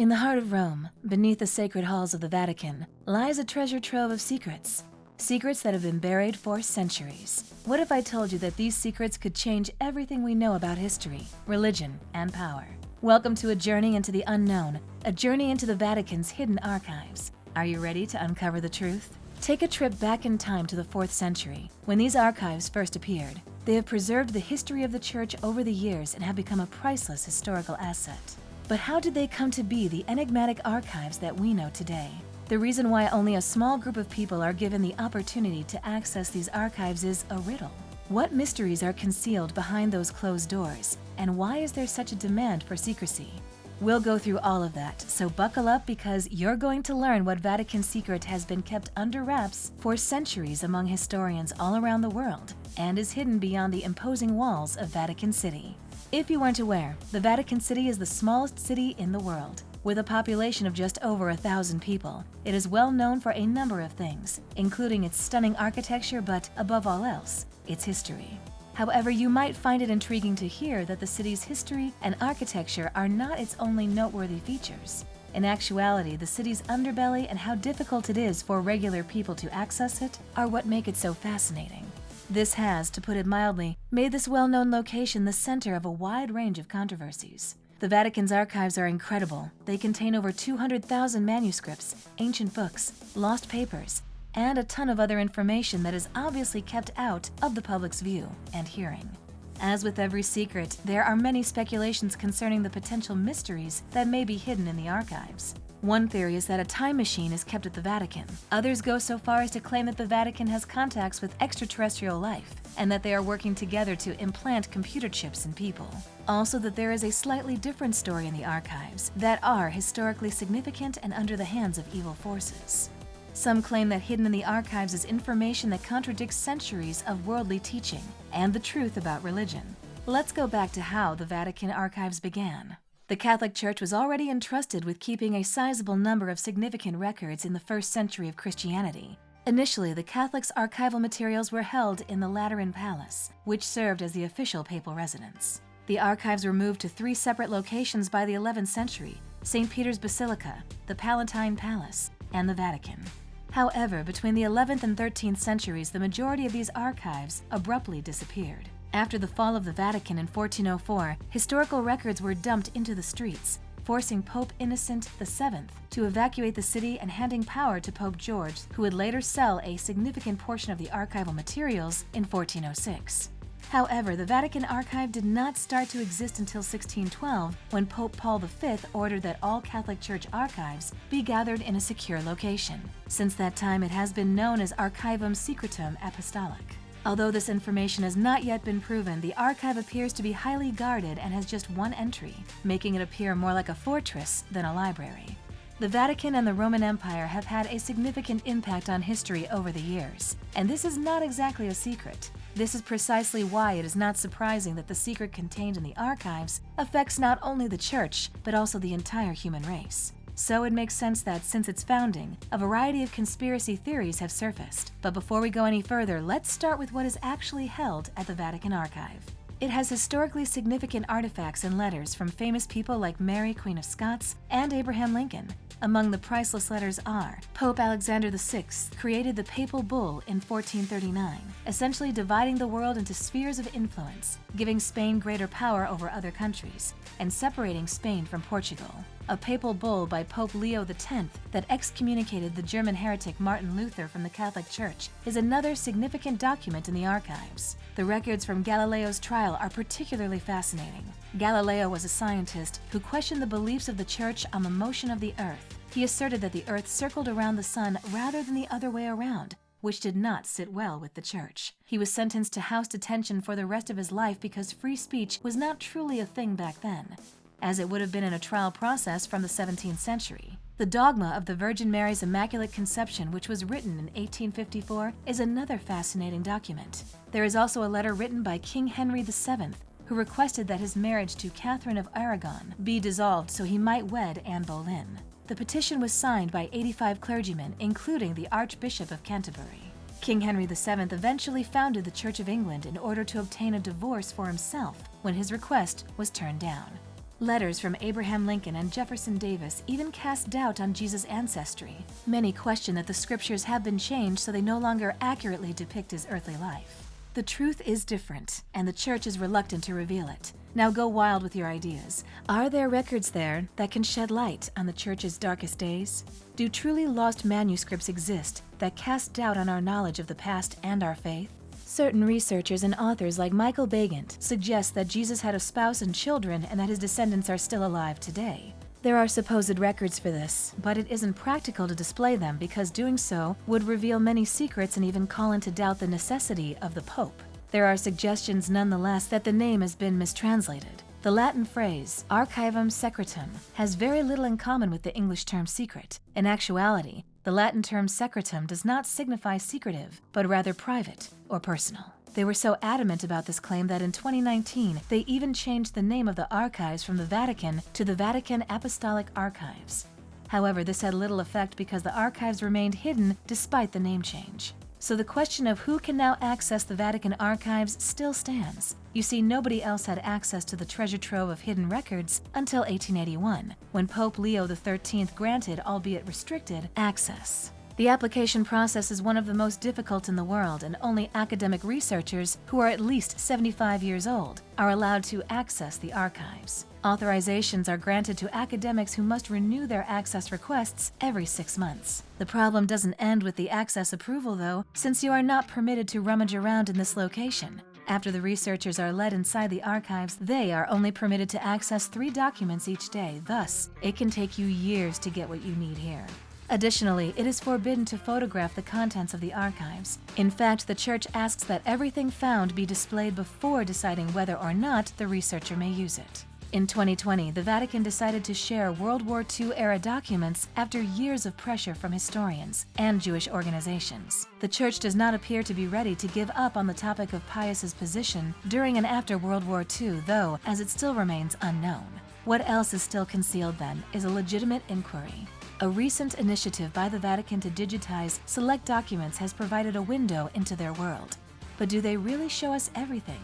In the heart of Rome, beneath the sacred halls of the Vatican, lies a treasure trove of secrets. Secrets that have been buried for centuries. What if I told you that these secrets could change everything we know about history, religion, and power? Welcome to a journey into the unknown, a journey into the Vatican's hidden archives. Are you ready to uncover the truth? Take a trip back in time to the 4th century, when these archives first appeared. They have preserved the history of the Church over the years and have become a priceless historical asset. But how did they come to be the enigmatic archives that we know today? The reason why only a small group of people are given the opportunity to access these archives is a riddle. What mysteries are concealed behind those closed doors, and why is there such a demand for secrecy? We'll go through all of that, so buckle up because you're going to learn what Vatican secret has been kept under wraps for centuries among historians all around the world and is hidden beyond the imposing walls of Vatican City. If you weren't aware, the Vatican City is the smallest city in the world. With a population of just over 1,000 people, it is well known for a number of things, including its stunning architecture, but above all else, its history. However, you might find it intriguing to hear that the city's history and architecture are not its only noteworthy features. In actuality, the city's underbelly and how difficult it is for regular people to access it are what make it so fascinating. This has, to put it mildly, made this well-known location the center of a wide range of controversies. The Vatican's archives are incredible. They contain over 200,000 manuscripts, ancient books, lost papers, and a ton of other information that is obviously kept out of the public's view and hearing. As with every secret, there are many speculations concerning the potential mysteries that may be hidden in the archives. One theory is that a time machine is kept at the Vatican. Others go so far as to claim that the Vatican has contacts with extraterrestrial life and that they are working together to implant computer chips in people. Also, that there is a slightly different story in the archives that are historically significant and under the hands of evil forces. Some claim that hidden in the archives is information that contradicts centuries of worldly teaching and the truth about religion. Let's go back to how the Vatican archives began. The Catholic Church was already entrusted with keeping a sizable number of significant records in the 1st century of Christianity. Initially, the Catholics' archival materials were held in the Lateran Palace, which served as the official papal residence. The archives were moved to 3 separate locations by the 11th century: St. Peter's Basilica, the Palatine Palace, and the Vatican. However, between the 11th and 13th centuries, the majority of these archives abruptly disappeared. After the fall of the Vatican in 1404, historical records were dumped into the streets, forcing Pope Innocent VII to evacuate the city and handing power to Pope George, who would later sell a significant portion of the archival materials in 1406. However, the Vatican Archive did not start to exist until 1612, when Pope Paul V ordered that all Catholic Church archives be gathered in a secure location. Since that time, it has been known as Archivum Secretum Apostolic. Although this information has not yet been proven, the archive appears to be highly guarded and has just one entry, making it appear more like a fortress than a library. The Vatican and the Roman Empire have had a significant impact on history over the years, and this is not exactly a secret. This is precisely why it is not surprising that the secret contained in the archives affects not only the Church, but also the entire human race. So it makes sense that since its founding, a variety of conspiracy theories have surfaced. But before we go any further, let's start with what is actually held at the Vatican Archive. It has historically significant artifacts and letters from famous people like Mary, Queen of Scots, and Abraham Lincoln. Among the priceless letters are: Pope Alexander VI created the Papal Bull in 1439, essentially dividing the world into spheres of influence, giving Spain greater power over other countries, and separating Spain from Portugal. A papal bull by Pope Leo X that excommunicated the German heretic Martin Luther from the Catholic Church is another significant document in the archives. The records from Galileo's trial are particularly fascinating. Galileo was a scientist who questioned the beliefs of the Church on the motion of the Earth. He asserted that the Earth circled around the Sun rather than the other way around, which did not sit well with the Church. He was sentenced to house detention for the rest of his life because free speech was not truly a thing back then, as it would have been in a trial process from the 17th century. The dogma of the Virgin Mary's Immaculate Conception, which was written in 1854, is another fascinating document. There is also a letter written by King Henry VII, who requested that his marriage to Catherine of Aragon be dissolved so he might wed Anne Boleyn. The petition was signed by 85 clergymen, including the Archbishop of Canterbury. King Henry VII eventually founded the Church of England in order to obtain a divorce for himself when his request was turned down. Letters from Abraham Lincoln and Jefferson Davis even cast doubt on Jesus' ancestry. Many question that the scriptures have been changed so they no longer accurately depict his earthly life. The truth is different, and the Church is reluctant to reveal it. Now go wild with your ideas. Are there records there that can shed light on the Church's darkest days? Do truly lost manuscripts exist that cast doubt on our knowledge of the past and our faith? Certain researchers and authors like Michael Bagant suggest that Jesus had a spouse and children and that his descendants are still alive today. There are supposed records for this, but it isn't practical to display them because doing so would reveal many secrets and even call into doubt the necessity of the Pope. There are suggestions nonetheless that the name has been mistranslated. The Latin phrase, archivum secretum, has very little in common with the English term secret. In actuality, the Latin term secretum does not signify secretive, but rather private or personal. They were so adamant about this claim that in 2019, they even changed the name of the archives from the Vatican to the Vatican Apostolic Archives. However, this had little effect because the archives remained hidden despite the name change. So the question of who can now access the Vatican archives still stands. You see, nobody else had access to the treasure trove of hidden records until 1881, when Pope Leo XIII granted, albeit restricted, access. The application process is one of the most difficult in the world, and only academic researchers who are at least 75 years old are allowed to access the archives. Authorizations are granted to academics who must renew their access requests every 6 months. The problem doesn't end with the access approval, though, since you are not permitted to rummage around in this location. After the researchers are led inside the archives, they are only permitted to access 3 documents each day. Thus, it can take you years to get what you need here. Additionally, it is forbidden to photograph the contents of the archives. In fact, the Church asks that everything found be displayed before deciding whether or not the researcher may use it. In 2020, the Vatican decided to share World War II-era documents after years of pressure from historians and Jewish organizations. The Church does not appear to be ready to give up on the topic of Pius's position during and after World War II, though, as it still remains unknown. What else is still concealed, then, is a legitimate inquiry. A recent initiative by the Vatican to digitize select documents has provided a window into their world. But do they really show us everything?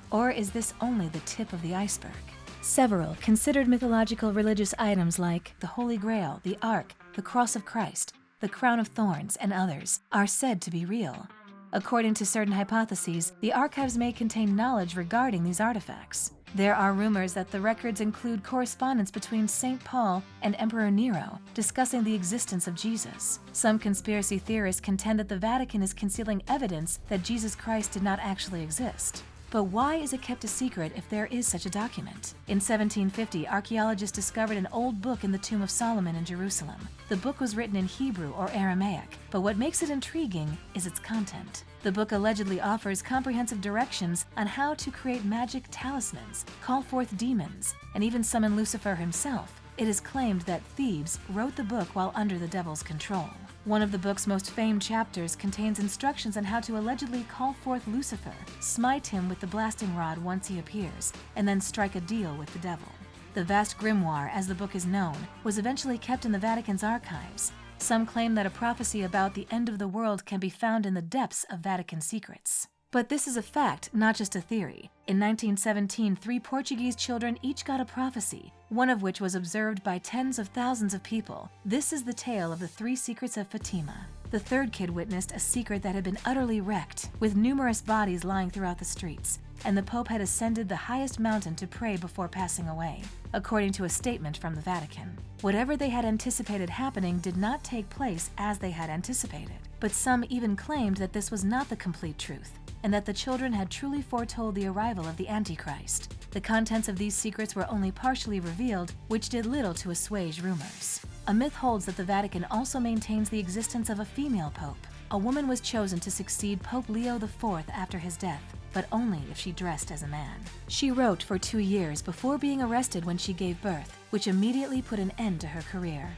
Or is this only the tip of the iceberg? Several considered mythological religious items like the Holy Grail, the Ark, the Cross of Christ, the Crown of Thorns, and others are said to be real. According to certain hypotheses, the archives may contain knowledge regarding these artifacts. There are rumors that the records include correspondence between St. Paul and Emperor Nero discussing the existence of Jesus. Some conspiracy theorists contend that the Vatican is concealing evidence that Jesus Christ did not actually exist. But why is it kept a secret if there is such a document? In 1750, archaeologists discovered an old book in the Tomb of Solomon in Jerusalem. The book was written in Hebrew or Aramaic, but what makes it intriguing is its content. The book allegedly offers comprehensive directions on how to create magic talismans, call forth demons, and even summon Lucifer himself. It is claimed that Thebes wrote the book while under the devil's control. One of the book's most famed chapters contains instructions on how to allegedly call forth Lucifer, smite him with the blasting rod once he appears, and then strike a deal with the devil. The vast grimoire, as the book is known, was eventually kept in the Vatican's archives. Some claim that a prophecy about the end of the world can be found in the depths of Vatican secrets. But this is a fact, not just a theory. In 1917, 3 Portuguese children each got a prophecy, one of which was observed by tens of thousands of people. This is the tale of the 3 secrets of Fatima. The third kid witnessed a secret that had been utterly wrecked, with numerous bodies lying throughout the streets, and the Pope had ascended the highest mountain to pray before passing away, according to a statement from the Vatican. Whatever they had anticipated happening did not take place as they had anticipated, but some even claimed that this was not the complete truth, and that the children had truly foretold the arrival of the Antichrist. The contents of these secrets were only partially revealed, which did little to assuage rumors. A myth holds that the Vatican also maintains the existence of a female pope. A woman was chosen to succeed Pope Leo IV after his death, but only if she dressed as a man. She wrote for 2 years before being arrested when she gave birth, which immediately put an end to her career.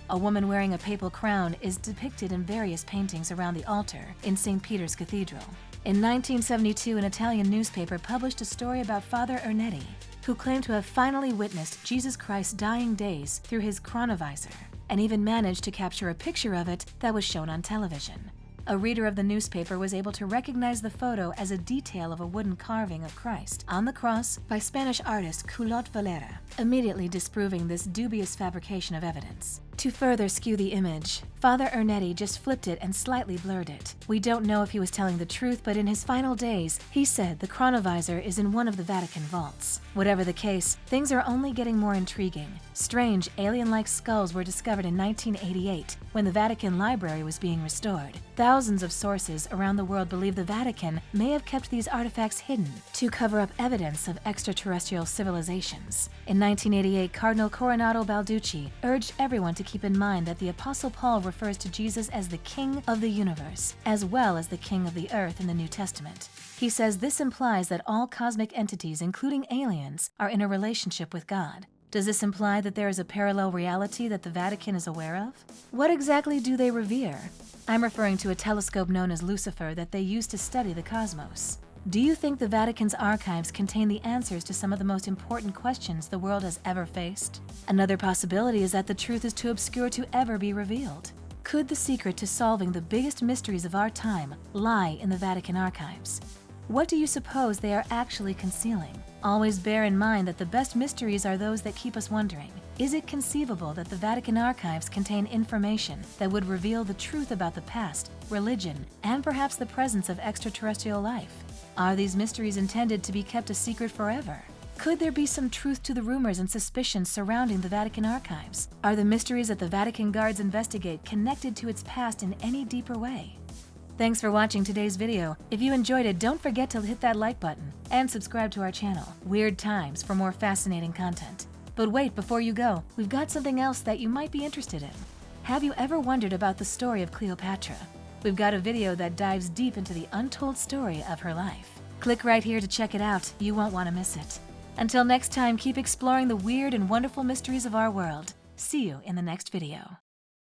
A woman wearing a papal crown is depicted in various paintings around the altar in St. Peter's Cathedral. In 1972, an Italian newspaper published a story about Father Ernetti, who claimed to have finally witnessed Jesus Christ's dying days through his chronovisor, and even managed to capture a picture of it that was shown on television. A reader of the newspaper was able to recognize the photo as a detail of a wooden carving of Christ on the cross by Spanish artist Culot Valera, immediately disproving this dubious fabrication of evidence. To further skew the image, Father Ernetti just flipped it and slightly blurred it. We don't know if he was telling the truth, but in his final days, he said the chronovisor is in one of the Vatican vaults. Whatever the case, things are only getting more intriguing. Strange, alien-like skulls were discovered in 1988 when the Vatican Library was being restored. Thousands of sources around the world believe the Vatican may have kept these artifacts hidden to cover up evidence of extraterrestrial civilizations. In 1988, Cardinal Coronado Balducci urged everyone to keep in mind that the Apostle Paul refers to Jesus as the King of the universe, as well as the King of the earth in the New Testament. He says this implies that all cosmic entities, including aliens, are in a relationship with God. Does this imply that there is a parallel reality that the Vatican is aware of? What exactly do they revere? I'm referring to a telescope known as Lucifer that they use to study the cosmos. Do you think the Vatican's archives contain the answers to some of the most important questions the world has ever faced? Another possibility is that the truth is too obscure to ever be revealed. Could the secret to solving the biggest mysteries of our time lie in the Vatican archives? What do you suppose they are actually concealing? Always bear in mind that the best mysteries are those that keep us wondering. Is it conceivable that the Vatican archives contain information that would reveal the truth about the past, religion, and perhaps the presence of extraterrestrial life? Are these mysteries intended to be kept a secret forever? Could there be some truth to the rumors and suspicions surrounding the Vatican archives? Are the mysteries that the Vatican guards investigate connected to its past in any deeper way? Thanks for watching today's video. If you enjoyed it, don't forget to hit that like button and subscribe to our channel, Weird Times, for more fascinating content. But wait, before you go, we've got something else that you might be interested in. Have you ever wondered about the story of Cleopatra? We've got a video that dives deep into the untold story of her life. Click right here to check it out. You won't want to miss it. Until next time, keep exploring the weird and wonderful mysteries of our world. See you in the next video.